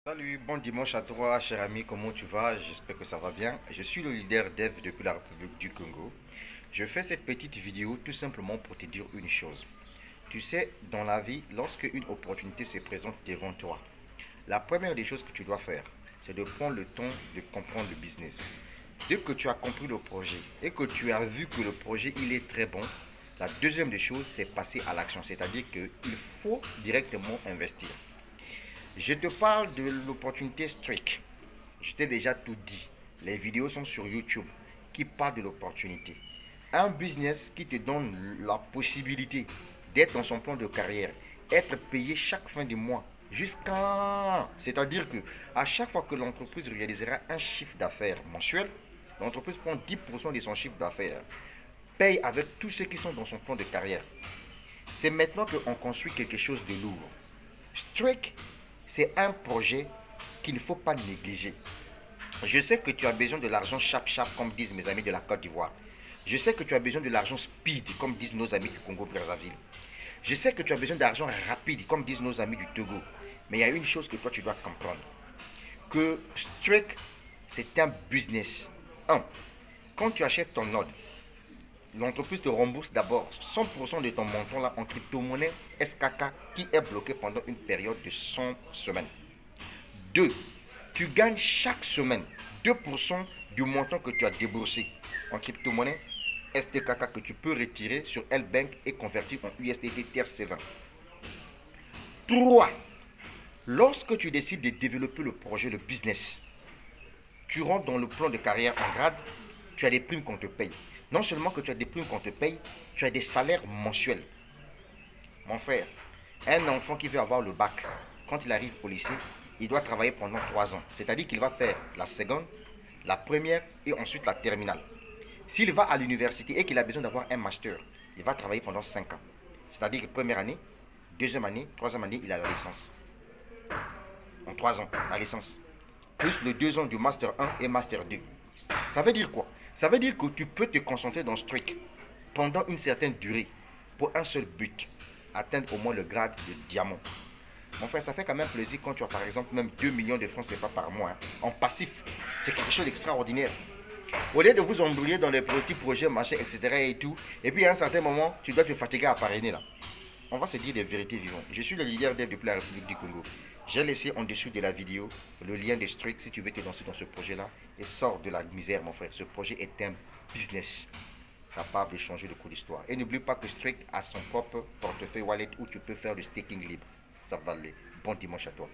Salut, bon dimanche à toi, cher ami, comment tu vas? J'espère que ça va bien. Je suis le leader dev depuis la République du Congo. Je fais cette petite vidéo tout simplement pour te dire une chose. Tu sais, dans la vie, lorsque une opportunité se présente devant toi, la première des choses que tu dois faire, c'est de prendre le temps de comprendre le business. Dès que tu as compris le projet et que tu as vu que le projet il est très bon, la deuxième des choses, c'est passer à l'action. C'est-à-dire qu'il faut directement investir. Je te parle de l'opportunité Streak. Je t'ai déjà tout dit. Les vidéos sont sur YouTube qui parlent de l'opportunité. Un business qui te donne la possibilité d'être dans son plan de carrière, être payé chaque fin du mois jusqu'à... C'est-à-dire que à chaque fois que l'entreprise réalisera un chiffre d'affaires mensuel, l'entreprise prend 10% de son chiffre d'affaires, paye avec tous ceux qui sont dans son plan de carrière. C'est maintenant qu'on construit quelque chose de lourd. Streak, c'est un projet qu'il ne faut pas négliger. Je sais que tu as besoin de l'argent chap-chap, comme disent mes amis de la Côte d'Ivoire. Je sais que tu as besoin de l'argent speed, comme disent nos amis du Congo-Brazzaville. Je sais que tu as besoin d'argent rapide, comme disent nos amis du Togo. Mais il y a une chose que toi, tu dois comprendre. Que Streak, c'est un business. Un, quand tu achètes ton node, l'entreprise te rembourse d'abord 100% de ton montant là en crypto-monnaie SKK qui est bloqué pendant une période de 100 semaines. 2. Tu gagnes chaque semaine 2% du montant que tu as déboursé en crypto-monnaie STKK que tu peux retirer sur L-Bank et convertir en USDT TRC20. 3. Lorsque tu décides de développer le projet, le business, tu rentres dans le plan de carrière en grade, tu as des primes qu'on te paye. Non seulement que tu as des primes qu'on te paye, tu as des salaires mensuels. Mon frère, un enfant qui veut avoir le bac, quand il arrive au lycée, il doit travailler pendant 3 ans. C'est-à-dire qu'il va faire la seconde, la première et ensuite la terminale. S'il va à l'université et qu'il a besoin d'avoir un master, il va travailler pendant 5 ans. C'est-à-dire que première année, deuxième année, troisième année, il a la licence. En 3 ans, la licence. Plus le 2 ans du master 1 et master 2. Ça veut dire quoi? Ça veut dire que tu peux te concentrer dans Streak pendant une certaine durée pour un seul but, atteindre au moins le grade de diamant. Mon frère, ça fait quand même plaisir quand tu as par exemple même 2 millions de francs CFA par mois en passif. C'est quelque chose d'extraordinaire. Au lieu de vous embrouiller dans les petits projets, machin, etc. et tout, et puis à un certain moment, tu dois te fatiguer à parrainer là. On va se dire des vérités vivantes. Je suis le leader dev depuis la République du Congo. J'ai laissé en dessous de la vidéo le lien de Streak si tu veux te lancer dans ce projet-là et sors de la misère, mon frère. Ce projet est un business capable de changer le cours d'histoire. Et n'oublie pas que Streak a son propre portefeuille wallet où tu peux faire le staking libre. Ça va aller. Bon dimanche à toi.